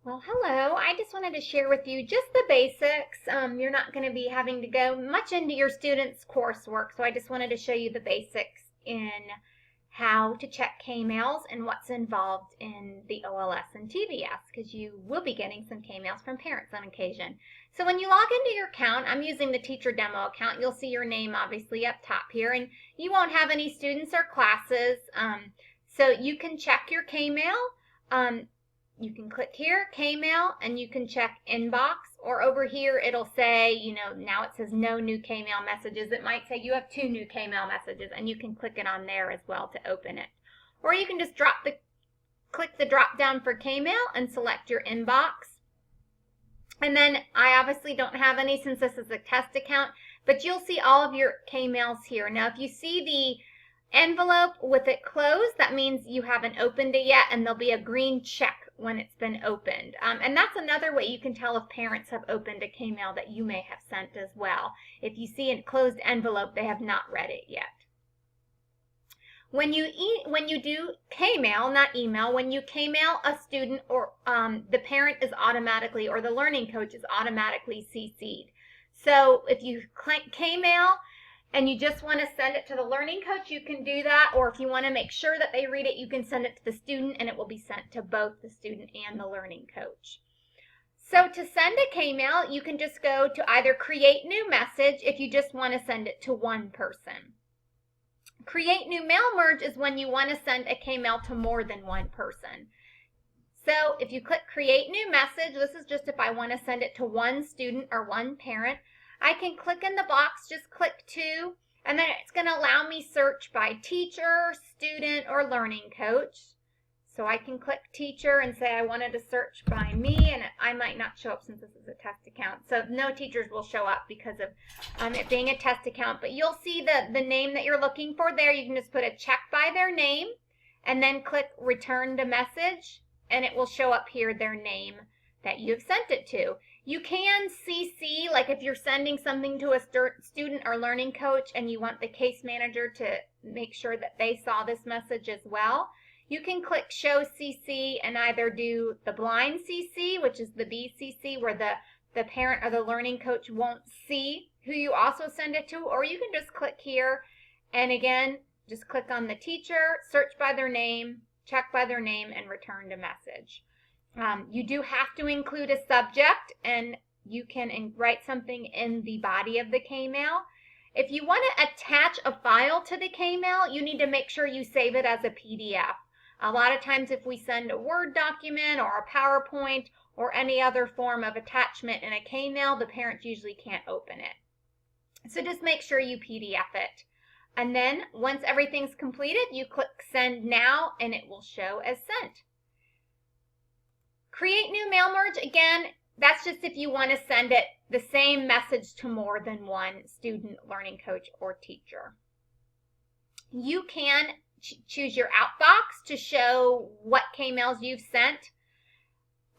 Well, hello. I just wanted to share with you just the basics. You're not going to be having to go much into your students' coursework, so I just wanted to show you the basics in how to check K-mails and what's involved in the OLS and TVS, because you will be getting some K-mails from parents on occasion. So when you log into your account, I'm using the teacher demo account. You'll see your name obviously up top here, and you won't have any students or classes, so you can check your K-mail. You can click here, K-mail, and you can check inbox, or over here it'll say, now it says no new K-mail messages. It might say you have 2 new K-mail messages, and you can click it on there as well to open it. Or you can just click the drop down for K-mail and select your inbox. And then I obviously don't have any since this is a test account, but you'll see all of your K-mails here. Now if you see the envelope with it closed, that means you haven't opened it yet, and there'll be a green check when it's been opened. And that's another way you can tell if parents have opened a K-mail that you may have sent as well. If you see a closed envelope, they have not read it yet. When you do K-mail, not email, when you K-mail a student, or the parent is automatically, or the learning coach is automatically CC'd. So if you click K-mail and you just want to send it to the learning coach, you can do that. Or if you want to make sure that they read it, you can send it to the student, and it will be sent to both the student and the learning coach. So to send a K-mail, you can just go to either create new message if you just want to send it to one person. Create new mail merge is when you want to send a K-mail to more than one person. So if you click create new message, this is just if I want to send it to one student or one parent. I can click in the box, just click to, and then it's going to allow me search by teacher, student, or learning coach. So I can click teacher and say I wanted to search by me, and I might not show up since this is a test account. So no teachers will show up because of it being a test account. But you'll see the name that you're looking for there. You can just put a check by their name and then click return to message, and it will show up here their name that you've sent it to. You can CC, like if you're sending something to a student or learning coach and you want the case manager to make sure that they saw this message as well, you can click show CC and either do the blind CC, which is the BCC, where the parent or the learning coach won't see who you also send it to, or you can just click here and again, just click on the teacher, search by their name, check by their name, and return to message. You do have to include a subject, and you can write something in the body of the K-mail. If you want to attach a file to the K-mail, you need to make sure you save it as a PDF. A lot of times if we send a Word document or a PowerPoint or any other form of attachment in a K-mail, the parents usually can't open it. So just make sure you PDF it. And then once everything's completed, you click send now, and it will show as sent. Create new mail merge, again, that's just if you want to send it the same message to more than one student, learning coach, or teacher. You can choose your outbox to show what K-mails you've sent.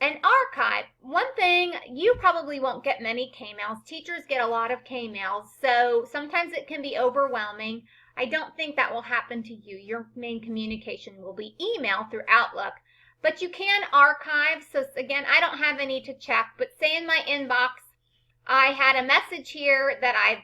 And archive, one thing, you probably won't get many K-mails. Teachers get a lot of K-mails, so sometimes it can be overwhelming. I don't think that will happen to you. Your main communication will be email through Outlook. But you can archive. So again, I don't have any to check, but say in my inbox, I had a message here that I've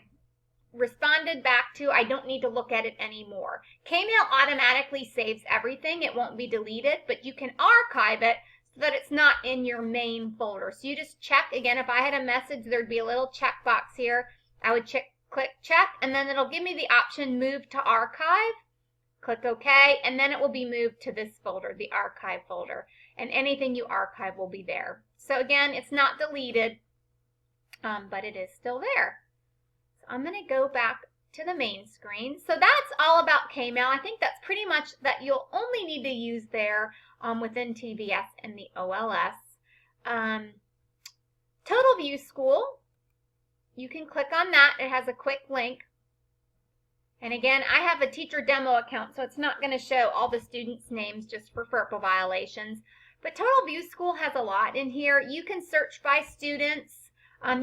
responded back to. I don't need to look at it anymore. K-mail automatically saves everything. It won't be deleted, but you can archive it so that it's not in your main folder. So you just check. Again, if I had a message, there'd be a little checkbox here. I would click check, and then it'll give me the option move to archive. Click OK, and then it will be moved to this folder, the archive folder, and anything you archive will be there. So again, it's not deleted, but it is still there. So I'm going to go back to the main screen. So that's all about K-mail. I think that's pretty much that you'll only need to use there within TVS and the OLS. Total View School, you can click on that. It has a quick link. And again, I have a teacher demo account, so it's not going to show all the students' names just for FERPA violations. But Total View School has a lot in here. You can search by students.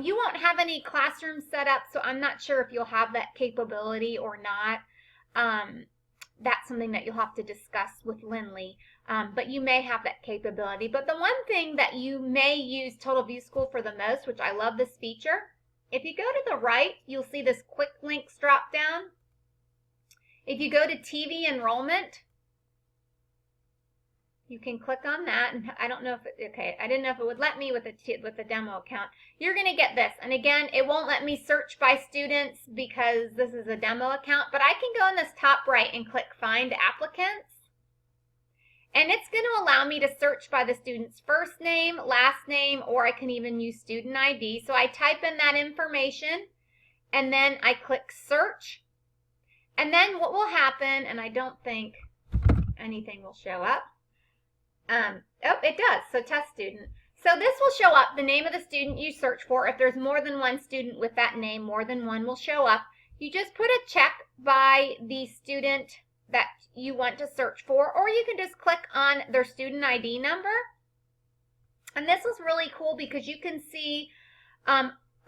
You won't have any classrooms set up, so I'm not sure if you'll have that capability or not. that's something that you'll have to discuss with Lindley. But you may have that capability. But the one thing that you may use Total View School for the most, which I love this feature, if you go to the right, you'll see this quick links drop down. If you go to TV enrollment, you can click on that, and I don't know if it, okay, I didn't know if it would let me with the demo account. You're going to get this, and again, it won't let me search by students because this is a demo account, but I can go in this top right and click Find Applicants, and it's going to allow me to search by the student's first name, last name, or I can even use student ID. So I type in that information, and then I click Search, and then what will happen, and I don't think anything will show up. Oh, it does. So test student. So this will show up the name of the student you search for. If there's more than one student with that name, more than one will show up. You just put a check by the student that you want to search for, or you can just click on their student ID number. And this is really cool because you can see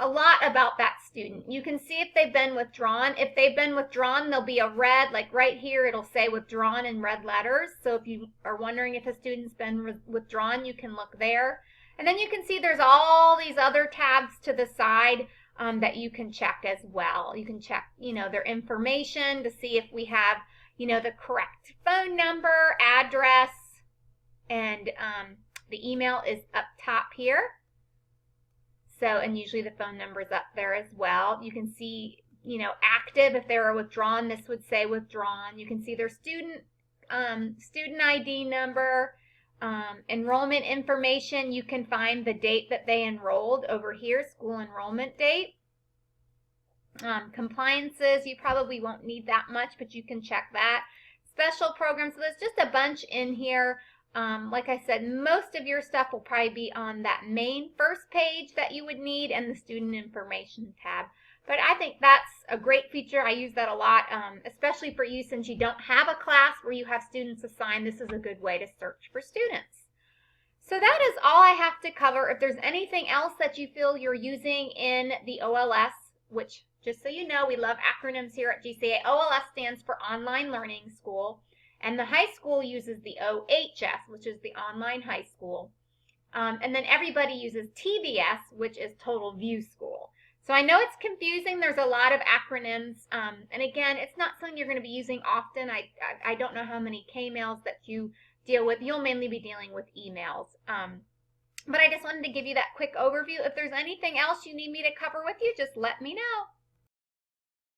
a lot about that student. You can see if they've been withdrawn. If they've been withdrawn, there'll be a red, like right here, it'll say withdrawn in red letters. So if you are wondering if a student's been withdrawn, you can look there. And then you can see there's all these other tabs to the side that you can check as well. You can check, their information to see if we have, the correct phone number, address, and the email is up top here. So, and usually the phone number is up there as well. You can see, active. If they were withdrawn, this would say withdrawn. You can see their student ID number, enrollment information. You can find the date that they enrolled over here, school enrollment date. Compliances, you probably won't need that much, but you can check that. Special programs, so there's just a bunch in here. Like I said, most of your stuff will probably be on that main first page that you would need and the student information tab. But I think that's a great feature. I use that a lot, especially for you since you don't have a class where you have students assigned. This is a good way to search for students. So that is all I have to cover. If there's anything else that you feel you're using in the OLS, which just so you know, we love acronyms here at GCA. OLS stands for Online Learning School. And the high school uses the OHS, which is the Online High School. And then everybody uses TVS, which is Total View School. So I know it's confusing. There's a lot of acronyms. And again, it's not something you're going to be using often. I don't know how many K-mails that you deal with. You'll mainly be dealing with emails. But I just wanted to give you that quick overview. If there's anything else you need me to cover with you, just let me know.